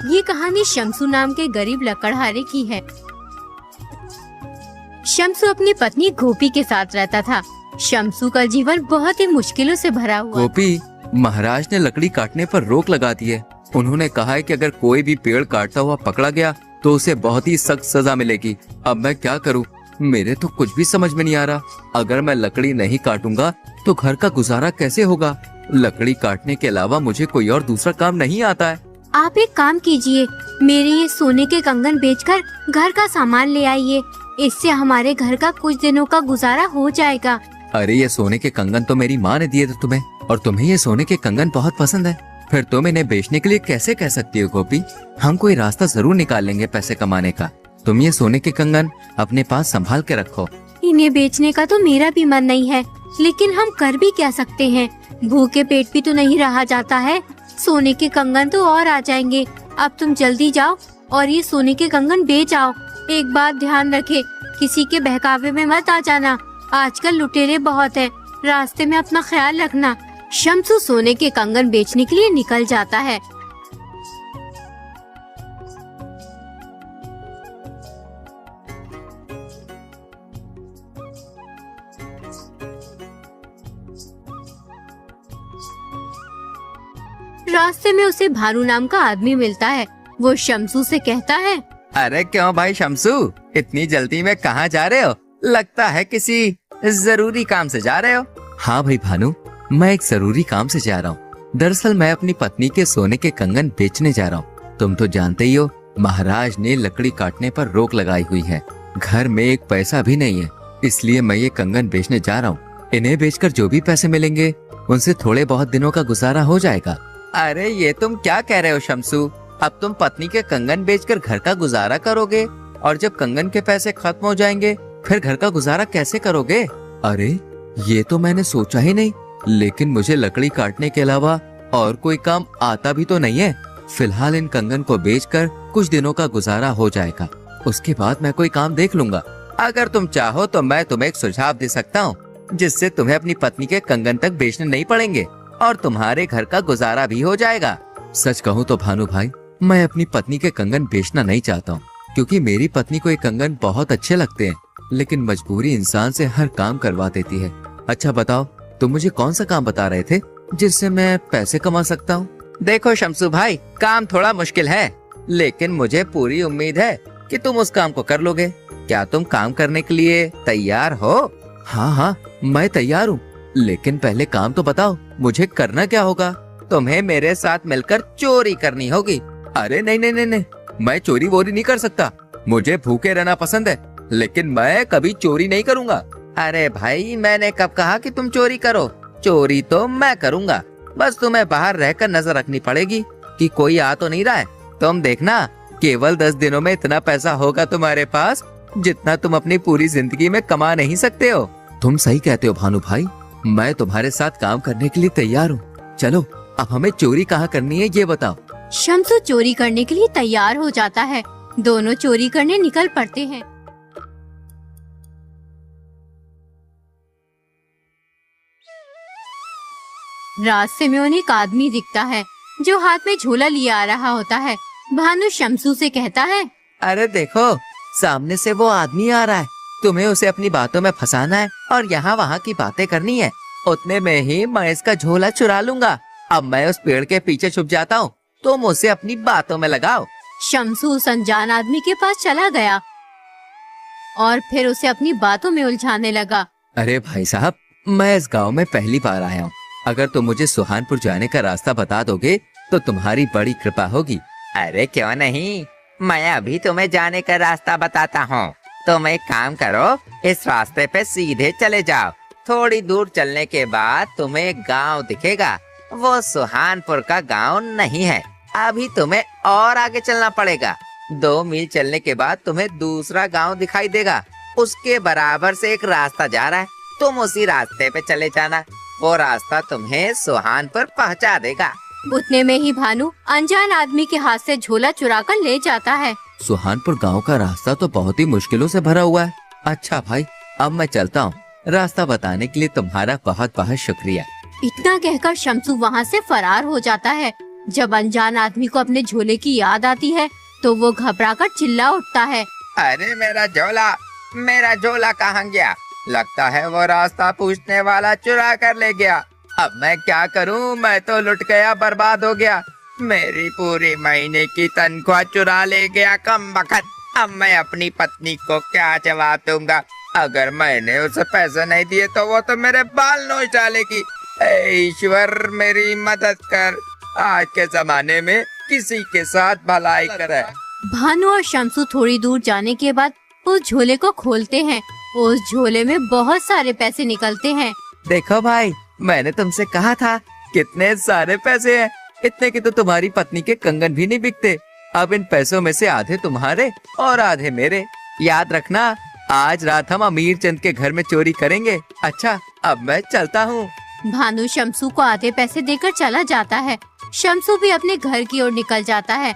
ये कहानी शम्सू नाम के गरीब लकड़हारे की है। शम्सू अपनी पत्नी गोपी के साथ रहता था। शम्सू का जीवन बहुत ही मुश्किलों से भरा हुआ। गोपी, महाराज ने लकड़ी काटने पर रोक लगा दी है। उन्होंने कहा है कि अगर कोई भी पेड़ काटता हुआ पकड़ा गया तो उसे बहुत ही सख्त सजा मिलेगी। अब मैं क्या करूं? मेरे तो कुछ भी समझ में नहीं आ रहा। अगर मैं लकड़ी नहीं काटूंगा तो घर का गुजारा कैसे होगा? लकड़ी काटने के अलावा मुझे कोई और दूसरा काम नहीं आता है। आप एक काम कीजिए, मेरे ये सोने के कंगन बेचकर घर का सामान ले आइए। इससे हमारे घर का कुछ दिनों का गुजारा हो जाएगा। अरे ये सोने के कंगन तो मेरी माँ ने दिए थे तुम्हें, और तुम्हें ये सोने के कंगन बहुत पसंद है। फिर तुम इन्हें बेचने के लिए कैसे कह सकती हो गोपी? हम कोई रास्ता जरूर निकाल लेंगे पैसे कमाने का। तुम ये सोने के कंगन अपने पास संभाल के रखो। इन्हें बेचने का तो मेरा भी मन नहीं है, लेकिन हम कर भी क्या सकते हैं? भूखे पेट भी तो नहीं रहा जाता है। सोने के कंगन तो और आ जाएंगे। अब तुम जल्दी जाओ और ये सोने के कंगन बेच आओ। एक बात ध्यान रखे, किसी के बहकावे में मत आ जाना। आजकल लुटेरे बहुत हैं। रास्ते में अपना ख्याल रखना। शम्सू सोने के कंगन बेचने के लिए निकल जाता है। रास्ते में उसे भानु नाम का आदमी मिलता है। वो शम्सू से कहता है, अरे क्यों भाई शम्सू, इतनी जल्दी में कहाँ जा रहे हो? लगता है किसी जरूरी काम से जा रहे हो। हाँ भाई भानु, मैं एक जरूरी काम से जा रहा हूँ। दरअसल मैं अपनी पत्नी के सोने के कंगन बेचने जा रहा हूँ। तुम तो जानते ही हो, महाराज ने लकड़ी काटने पर रोक लगाई हुई है। घर में एक पैसा भी नहीं है, इसलिए मैं ये कंगन बेचने जा रहा हूँ। इन्हें बेचकर जो भी पैसे मिलेंगे उनसे थोड़े बहुत दिनों का गुजारा हो जाएगा। अरे ये तुम क्या कह रहे हो शम्सू? अब तुम पत्नी के कंगन बेचकर घर का गुजारा करोगे, और जब कंगन के पैसे खत्म हो जाएंगे फिर घर का गुजारा कैसे करोगे? अरे ये तो मैंने सोचा ही नहीं, लेकिन मुझे लकड़ी काटने के अलावा और कोई काम आता भी तो नहीं है। फिलहाल इन कंगन को बेचकर कुछ दिनों का गुजारा हो जाएगा, उसके बाद मैं कोई काम देख लूंगा। अगर तुम चाहो तो मैं तुम्हें एक सुझाव दे सकता हूँ, जिससे तुम्हें अपनी पत्नी के कंगन तक बेचने नहीं पड़ेंगे और तुम्हारे घर का गुजारा भी हो जाएगा। सच कहूँ तो भानु भाई, मैं अपनी पत्नी के कंगन बेचना नहीं चाहता हूँ, क्योंकि मेरी पत्नी को ये कंगन बहुत अच्छे लगते हैं, लेकिन मजबूरी इंसान से हर काम करवा देती है। अच्छा बताओ, तुम मुझे कौन सा काम बता रहे थे जिससे मैं पैसे कमा सकता हूँ? देखो शम्सू भाई, काम थोड़ा मुश्किल है, लेकिन मुझे पूरी उम्मीद है कि तुम उस काम को कर लोगे। क्या तुम काम करने के लिए तैयार हो? हाँ हाँ, मैं तैयार हूँ, लेकिन पहले काम तो बताओ, मुझे करना क्या होगा? तुम्हें मेरे साथ मिलकर चोरी करनी होगी। अरे नहीं नहीं नहीं नहीं, मैं चोरी वोरी नहीं कर सकता। मुझे भूखे रहना पसंद है, लेकिन मैं कभी चोरी नहीं करूँगा। अरे भाई, मैंने कब कहा कि तुम चोरी करो? चोरी तो मैं करूँगा, बस तुम्हें बाहर रहकर नजर रखनी पड़ेगी कि कोई आ तो नहीं रहा है। तुम देखना, केवल 10 दिनों में इतना पैसा होगा तुम्हारे पास जितना तुम अपनी पूरी जिंदगी में कमा नहीं सकते हो। तुम सही कहते हो भानु भाई, मैं तुम्हारे साथ काम करने के लिए तैयार हूँ। चलो अब हमें चोरी कहाँ करनी है ये बताओ। शम्सू चोरी करने के लिए तैयार हो जाता है। दोनों चोरी करने निकल पड़ते हैं। रास्ते में उन्हें एक आदमी दिखता है जो हाथ में झोला लिए आ रहा होता है। भानु शम्सू से कहता है, अरे देखो, सामने से वो आदमी आ रहा है। तुम्हें उसे अपनी बातों में फंसाना है और यहाँ वहाँ की बातें करनी है। उतने में ही मैं इसका झोला चुरा लूंगा। अब मैं उस पेड़ के पीछे छुप जाता हूँ, तुम उसे अपनी बातों में लगाओ। शम्सू उस अनजान आदमी के पास चला गया और फिर उसे अपनी बातों में उलझाने लगा। अरे भाई साहब, मैं इस गांव में पहली बार आया हूँ। अगर तुम मुझे सुहानपुर जाने का रास्ता बता दोगे तो तुम्हारी बड़ी कृपा होगी। अरे क्यों नहीं, मैं अभी तुम्हें जाने का रास्ता बताता हूँ। तुम एक काम करो, इस रास्ते पे सीधे चले जाओ। थोड़ी दूर चलने के बाद तुम्हें एक गांव दिखेगा। वो सुहानपुर का गांव नहीं है। अभी तुम्हें और आगे चलना पड़ेगा। 2 मील चलने के बाद तुम्हें दूसरा गांव दिखाई देगा। उसके बराबर से एक रास्ता जा रहा है, तुम उसी रास्ते पे चले जाना। वो रास्ता तुम्हें सुहानपुर पहुंचा देगा। उतने में ही भानु अनजान आदमी के हाथ से झोला चुरा कर ले जाता है। सुहानपुर गांव का रास्ता तो बहुत ही मुश्किलों से भरा हुआ है। अच्छा भाई, अब मैं चलता हूँ। रास्ता बताने के लिए तुम्हारा बहुत बहुत शुक्रिया। इतना कहकर शम्सू वहाँ से फरार हो जाता है। जब अनजान आदमी को अपने झोले की याद आती है तो वो घबराकर चिल्ला उठता है। अरे मेरा झोला कहाँ गया? लगता है वो रास्ता पूछने वाला चुरा कर ले गया। अब मैं क्या करूं? मैं तो लुट गया, बर्बाद हो गया। मेरी पूरी महीने की तनख्वाह चुरा ले गया कमबख्त। अब मैं अपनी पत्नी को क्या जवाब दूंगा? अगर मैंने उसे पैसे नहीं दिए तो वो तो मेरे बाल नोच डालेगी। ऐ ईश्वर मेरी मदद कर। आज के जमाने में किसी के साथ भलाई करे। भानु और शमसू थोड़ी दूर जाने के बाद उस झोले को खोलते हैं। उस झोले में बहुत सारे पैसे निकलते हैं। देखो भाई, मैंने तुमसे कहा था कितने सारे पैसे हैं। इतने की तो तुम्हारी पत्नी के कंगन भी नहीं बिकते। अब इन पैसों में से आधे तुम्हारे और आधे मेरे। याद रखना, आज रात हम अमीर चंद के घर में चोरी करेंगे। अच्छा, अब मैं चलता हूँ। भानु शमसू को आधे पैसे देकर चला जाता है। शमसू भी अपने घर की ओर निकल जाता है।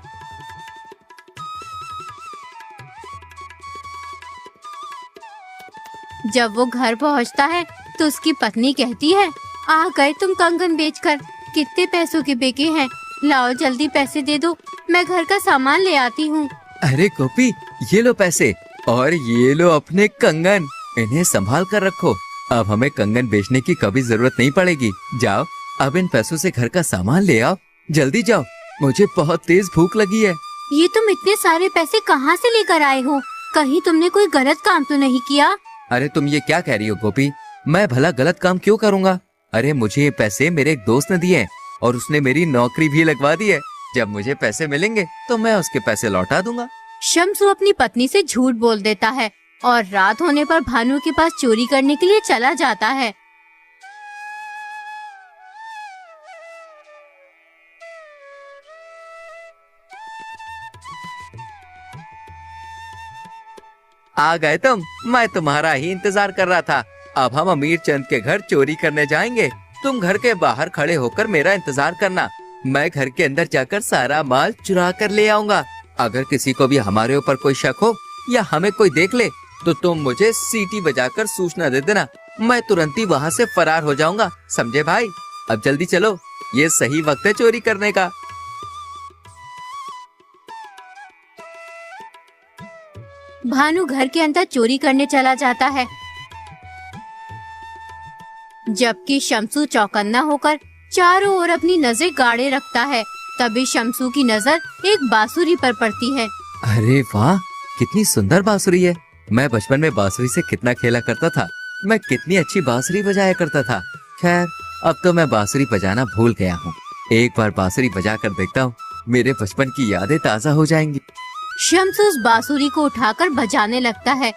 जब वो घर पहुंचता है तो उसकी पत्नी कहती है, आ गए तुम कंगन बेचकर। कितने पैसों के बेचे हैं? लाओ जल्दी पैसे दे दो, मैं घर का सामान ले आती हूँ। अरे गोपी, ये लो पैसे और ये लो अपने कंगन। इन्हें संभाल कर रखो। अब हमें कंगन बेचने की कभी जरूरत नहीं पड़ेगी। जाओ, अब इन पैसों से घर का सामान ले आओ। जल्दी जाओ, मुझे बहुत तेज भूख लगी है। ये तुम इतने सारे पैसे कहाँ से लेकर आए हो? कहीं तुमने कोई गलत काम तो नहीं किया? अरे तुम ये क्या कह रही हो गोपी? मैं भला गलत काम क्यों करूँगा? अरे मुझे ये पैसे मेरे एक दोस्त ने दिए हैं और उसने मेरी नौकरी भी लगवा दी है। जब मुझे पैसे मिलेंगे तो मैं उसके पैसे लौटा दूंगा। शम्सू अपनी पत्नी से झूठ बोल देता है और रात होने पर भानु के पास चोरी करने के लिए चला जाता है। आ गए तुम, मैं तुम्हारा ही इंतजार कर रहा था। अब हम अमीर चंद के घर चोरी करने जाएंगे। तुम घर के बाहर खड़े होकर मेरा इंतजार करना। मैं घर के अंदर जाकर सारा माल चुरा कर ले आऊंगा। अगर किसी को भी हमारे ऊपर कोई शक हो या हमें कोई देख ले तो तुम मुझे सीटी बजाकर सूचना दे देना। मैं तुरंत ही वहाँ से फरार हो जाऊंगा। समझे भाई? अब जल्दी चलो, ये सही वक्त है चोरी करने का। भानु घर के अंदर चोरी करने चला जाता है, जबकि शम्सू चौकन्ना होकर चारों ओर अपनी नजर गाड़े रखता है। तभी शम्सू की नजर एक बांसुरी पर पड़ती है। अरे वाह, कितनी सुंदर बांसुरी है। मैं बचपन में बांसुरी से कितना खेला करता था। मैं कितनी अच्छी बांसुरी बजाया करता था। खैर, अब तो मैं बांसुरी बजाना भूल गया हूँ। एक बार बांसुरी बजा कर देखता हूँ, मेरे बचपन की यादें ताज़ा हो जाएंगी। शम्सू उस बांसुरी को उठाकर बजाने लगता है।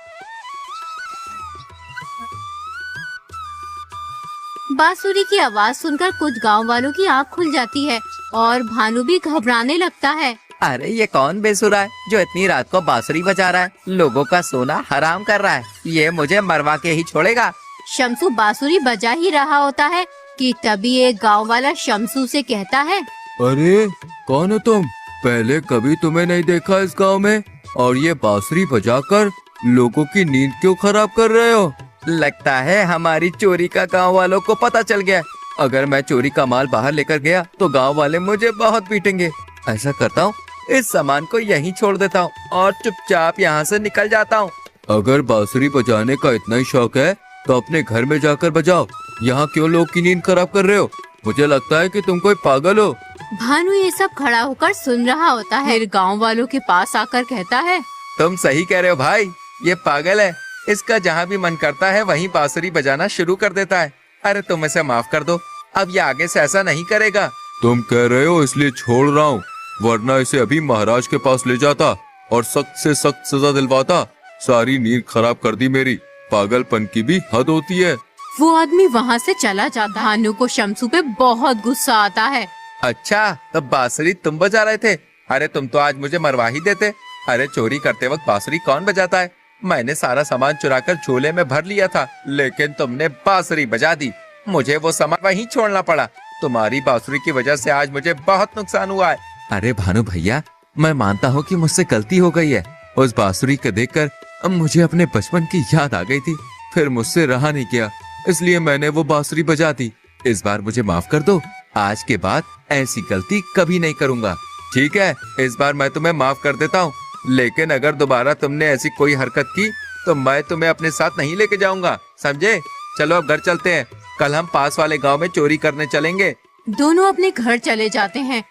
बांसुरी की आवाज सुनकर कुछ गांव वालों की आंख खुल जाती है और भानु भी घबराने लगता है। अरे ये कौन बेसुरा है जो इतनी रात को बांसुरी बजा रहा है? लोगों का सोना हराम कर रहा है। ये मुझे मरवा के ही छोड़ेगा। शम्सू बांसुरी बजा ही रहा होता है कि तभी एक गांव वाला शम्सू से कहता है, अरे कौन हो तुम? पहले कभी तुम्हें नहीं देखा इस गांव में, और ये बांसुरी बजाकर लोगों की नींद क्यों खराब कर रहे हो? लगता है हमारी चोरी का गांव वालों को पता चल गया। अगर मैं चोरी का माल बाहर लेकर गया तो गांव वाले मुझे बहुत पीटेंगे। ऐसा करता हूँ, इस सामान को यहीं छोड़ देता हूँ और चुपचाप यहाँ से निकल जाता हूँ। अगर बांसुरी बजाने का इतना ही शौक है तो अपने घर में जाकर बजाओ। यहाँ क्यों लोग की नींद खराब कर रहे हो? मुझे लगता है कि तुम कोई पागल हो। भानु ये सब खड़ा होकर सुन रहा होता है। फिर गांव वालों के पास आकर कहता है, तुम सही कह रहे हो भाई, ये पागल है। इसका जहाँ भी मन करता है वहीं बांसुरी बजाना शुरू कर देता है। अरे तुम इसे माफ कर दो, अब ये आगे से ऐसा नहीं करेगा। तुम कह रहे हो इसलिए छोड़ रहा हूँ, वरना इसे अभी महाराज के पास ले जाता और सख्त से सख्त सजा दिलवाता। सारी नींद खराब कर दी मेरी। पागलपन की भी हद होती है। वो आदमी वहाँ से चला जाता है। भानु को शम्सू पे बहुत गुस्सा आता है। अच्छा, तब बांसुरी तुम बजा रहे थे? अरे तुम तो आज मुझे मरवा ही देते। अरे चोरी करते वक्त बांसुरी कौन बजाता है? मैंने सारा सामान चुराकर झोले में भर लिया था, लेकिन तुमने बांसुरी बजा दी। मुझे वो सामान वहीं छोड़ना पड़ा। तुम्हारी बांसुरी की वजह से आज मुझे बहुत नुकसान हुआ है। अरे भानु भैया, मैं मानता हूँ कि मुझसे गलती हो गई है। उस बांसुरी को देखकर अब मुझे अपने बचपन की याद आ गई थी। फिर मुझसे रहा नहीं गया, इसलिए मैंने वो बांसुरी बजा दी। इस बार मुझे माफ कर दो आज के बाद ऐसी गलती कभी नहीं करूंगा। ठीक है, इस बार मैं तुम्हें माफ कर देता हूँ, लेकिन अगर दोबारा तुमने ऐसी कोई हरकत की तो मैं तुम्हें अपने साथ नहीं लेके जाऊंगा, समझे? चलो अब घर चलते हैं, कल हम पास वाले गांव में चोरी करने चलेंगे। दोनों अपने घर चले जाते हैं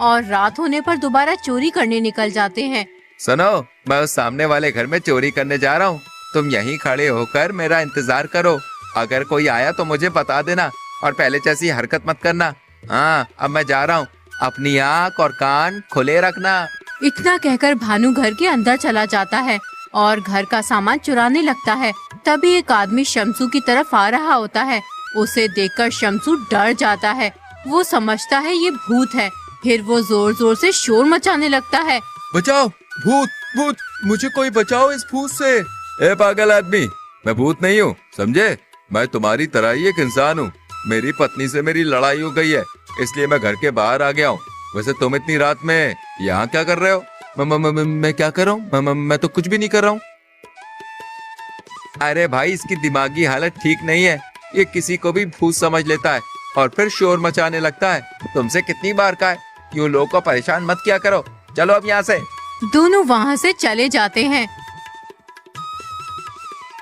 और रात होने पर दोबारा चोरी करने निकल जाते हैं। सुनो, मैं उस सामने वाले घर में चोरी करने जा रहा हूँ, तुम यहीं खड़े होकर मेरा इंतजार करो। अगर कोई आया तो मुझे बता देना और पहले जैसी हरकत मत करना। हाँ, अब मैं जा रहा हूँ, अपनी आँख और कान खुले रखना। इतना कहकर भानु घर के अंदर चला जाता है और घर का सामान चुराने लगता है। तभी एक आदमी शमसू की तरफ आ रहा होता है। उसे देखकर शमसू डर जाता है। वो समझता है ये भूत है। फिर वो जोर जोर से शोर मचाने लगता है। बचाओ, भूत भूत, मुझे कोई बचाओ इस भूत से। ए पागल आदमी, मैं भूत नहीं हूँ, समझे? मैं तुम्हारी तरह ही एक इंसान हूँ। मेरी पत्नी से मेरी लड़ाई हो गई है, इसलिए मैं घर के बाहर आ गया हूँ। वैसे तुम इतनी रात में यहाँ क्या कर रहे हो? मैं क्या कर रहा हूँ? मैं तो कुछ भी नहीं कर रहा हूँ। अरे भाई, इसकी दिमागी हालत ठीक नहीं है। ये किसी को भी भूत समझ लेता है और फिर शोर मचाने लगता है। तुमसे कितनी बार कहा है, यूं लोगों को परेशान मत किया करो। चलो अब यहाँ से। दोनों वहाँ से चले जाते हैं।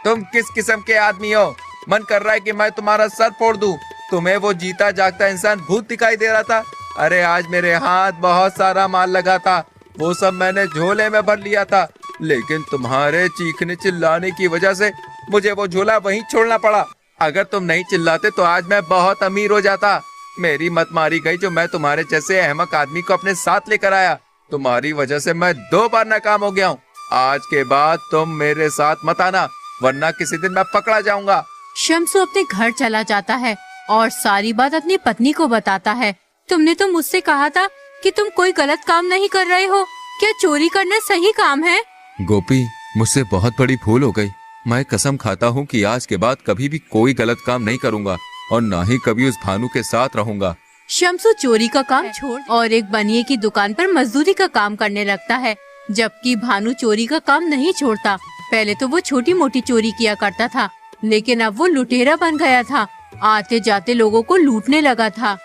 तुम किस किस्म के आदमी हो? मन कर रहा है कि मैं तुम्हारा सर फोड़ दूं। तुम्हें वो जीता जागता इंसान भूत दिखाई दे रहा था। अरे आज मेरे हाथ बहुत सारा माल लगा था, वो सब मैंने झोले में भर लिया था, लेकिन तुम्हारे चीखने चिल्लाने की वजह से मुझे वो झोला वहीं छोड़ना पड़ा। अगर तुम नहीं चिल्लाते तो आज मैं बहुत अमीर हो जाता। मेरी मत मारी गई जो मैं तुम्हारे जैसे अहमक आदमी को अपने साथ लेकर आया। तुम्हारी वजह से मैं 2 बार नाकाम हो गया हूँ। आज के बाद तुम मेरे साथ मत आना, वरना किसी दिन मैं पकड़ा जाऊंगा। शमसू अपने घर चला जाता है और सारी बात अपनी पत्नी को बताता है। तुमने तो मुझसे कहा था कि तुम कोई गलत काम नहीं कर रहे हो। क्या चोरी करना सही काम है? गोपी, मुझसे बहुत बड़ी भूल हो गई। मैं कसम खाता हूँ कि आज के बाद कभी भी कोई गलत काम नहीं करूँगा और ना ही कभी उस भानु के साथ रहूंगा। शमसू चोरी का काम छोड़ और एक बनिए की दुकान पर मजदूरी का काम करने लगता है, जबकि भानु चोरी का काम नहीं छोड़ता। पहले तो वो छोटी मोटी चोरी किया करता था, लेकिन अब वो लुटेरा बन गया था। आते जाते लोगों को लूटने लगा था।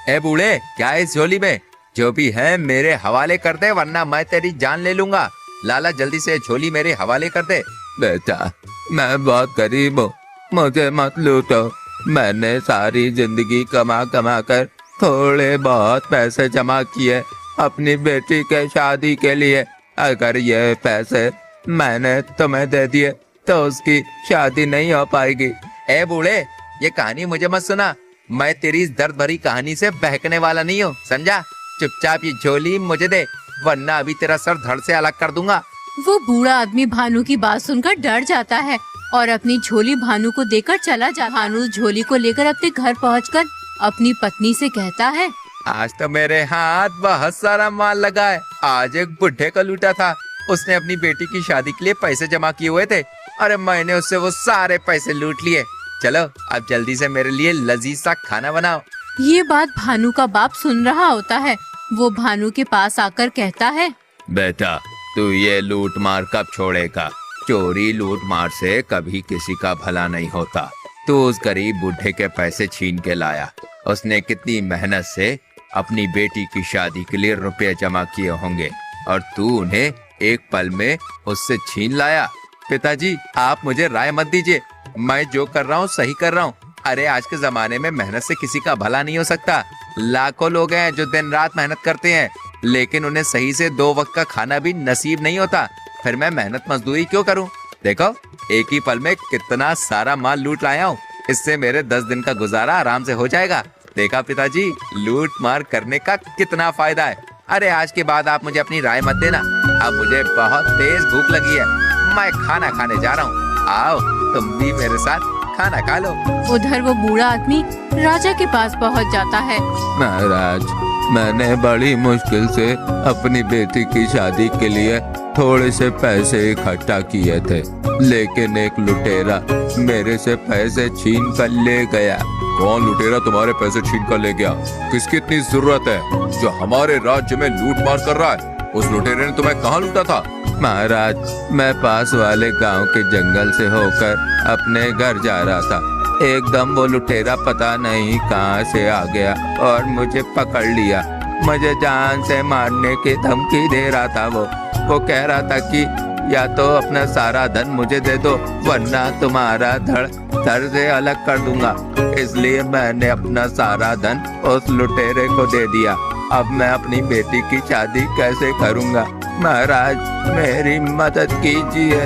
ए बूढ़े, क्या है इस झोली में? जो भी है मेरे हवाले कर दे, वरना मैं तेरी जान ले लूंगा। लाला, जल्दी से झोली मेरे हवाले कर दे। बेटा, मैं बहुत गरीब हूँ, मुझे मत लूटो। मैंने सारी जिंदगी कमा कमा कर थोड़े बहुत पैसे जमा किए अपनी बेटी के शादी के लिए। अगर ये पैसे मैंने तुम्हें दे दिए तो उसकी शादी नहीं हो पाएगी। ए बूढ़े, ये कहानी मुझे मत सुना। मैं तेरी इस दर्द भरी कहानी से बहकने वाला नहीं हूँ, समझा? चुपचाप ये झोली मुझे दे, वरना अभी तेरा सर धड़ से अलग कर दूंगा। वो बूढ़ा आदमी भानु की बात सुनकर डर जाता है और अपनी झोली भानु को देकर चला जाता। भानु झोली को लेकर अपने घर पहुंचकर अपनी पत्नी से कहता है, आज तो मेरे हाथ बहुत सारा माल लगा है। आज एक बुढ़े को लूटा था, उसने अपनी बेटी की शादी के लिए पैसे जमा किए हुए थे। अरे मैंने उससे वो सारे पैसे लूट लिए। चलो अब जल्दी से मेरे लिए लजीज सा खाना बनाओ। ये बात भानु का बाप सुन रहा होता है। वो भानु के पास आकर कहता है, बेटा, तू ये लूट मार कब छोड़ेगा? चोरी लूट मार से कभी किसी का भला नहीं होता। तू उस गरीब बूढ़े के पैसे छीन के लाया। उसने कितनी मेहनत से अपनी बेटी की शादी के लिए रुपए जमा किए होंगे और तू उन्हें एक पल में उससे छीन लाया। पिताजी, आप मुझे राय मत दीजिए, मैं जो कर रहा हूँ सही कर रहा हूँ। अरे आज के जमाने में मेहनत से किसी का भला नहीं हो सकता। लाखों लोग हैं जो दिन रात मेहनत करते हैं, लेकिन उन्हें सही से 2 वक्त का खाना भी नसीब नहीं होता। फिर मैं मेहनत मजदूरी क्यों करूं? देखो, एक ही पल में कितना सारा माल लूट लाया हूँ। इससे मेरे 10 दिन का गुजारा आराम से हो जाएगा। देखा पिताजी, लूट मार करने का कितना फायदा है। अरे आज के बाद आप मुझे अपनी राय मत देना। अब मुझे बहुत तेज भूख लगी है, मैं खाना खाने जा रहा हूँ। आओ तुम भी मेरे साथ खाना खा लो। उधर वो बूढ़ा आदमी राजा के पास पहुंच जाता है। महाराज, मैंने बड़ी मुश्किल से अपनी बेटी की शादी के लिए थोड़े से पैसे इकट्ठा किए थे, लेकिन एक लुटेरा मेरे से पैसे छीन कर ले गया। कौन लुटेरा तुम्हारे पैसे छीन कर ले गया? किसकी इतनी जरूरत है जो हमारे राज्य में लूट मार कर रहा है? उस लुटेरे ने तुम्हें कहाँ लूटा था? महाराज, मैं पास वाले गांव के जंगल से होकर अपने घर जा रहा था। एकदम वो लुटेरा पता नहीं कहां से आ गया और मुझे पकड़ लिया। मुझे जान से मारने की धमकी दे रहा था। वो कह रहा था कि या तो अपना सारा धन मुझे दे दो, वरना तुम्हारा धड़ से अलग कर दूंगा। इसलिए मैंने अपना सारा धन उस लुटेरे को दे दिया। अब मैं अपनी बेटी की शादी कैसे करूंगा? महाराज, मेरी मदद कीजिए।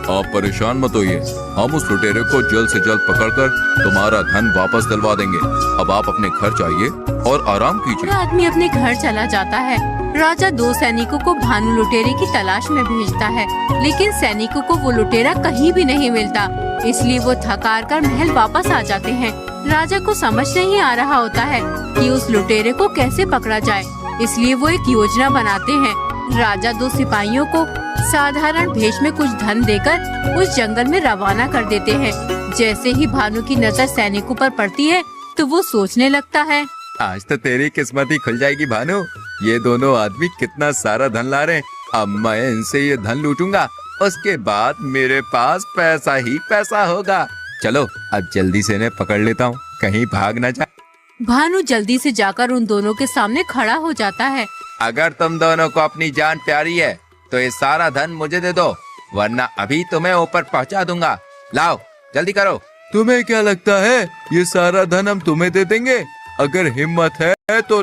आप परेशान मत होइए, हम उस लुटेरे को जल्द से जल्द पकड़कर तुम्हारा धन वापस दिलवा देंगे। अब आप अपने घर जाइए और आराम कीजिए। आदमी अपने घर चला जाता है। राजा 2 सैनिकों को भानु लुटेरे की तलाश में भेजता है, लेकिन सैनिकों को वो लुटेरा कहीं भी नहीं मिलता। इसलिए वो थक हार कर महल वापस आ जाते हैं। राजा को समझ नहीं आ रहा होता है कि उस लुटेरे को कैसे पकड़ा जाए, इसलिए वो एक योजना बनाते हैं। राजा 2 सिपाहियों को साधारण भेष में कुछ धन देकर उस जंगल में रवाना कर देते हैं। जैसे ही भानु की नजर सैनिकों पर पड़ती है तो वो सोचने लगता है, आज तो तेरी किस्मत ही खुल जाएगी भानु। ये दोनों आदमी कितना सारा धन ला रहे हैं। अब मैं इनसे ये धन लूटूंगा, उसके बाद मेरे पास पैसा ही पैसा होगा। चलो अब जल्दी से इन्हें पकड़ लेता हूँ, कहीं भाग ना जाए। भानु जल्दी से जाकर उन दोनों के सामने खड़ा हो जाता है। अगर तुम दोनों को अपनी जान प्यारी है तो ये सारा धन मुझे दे दो, वरना अभी तुम्हें ऊपर पहुंचा दूंगा। लाओ जल्दी करो। तुम्हें क्या लगता है ये सारा धन हम तुम्हें दे देंगे? अगर हिम्मत है तो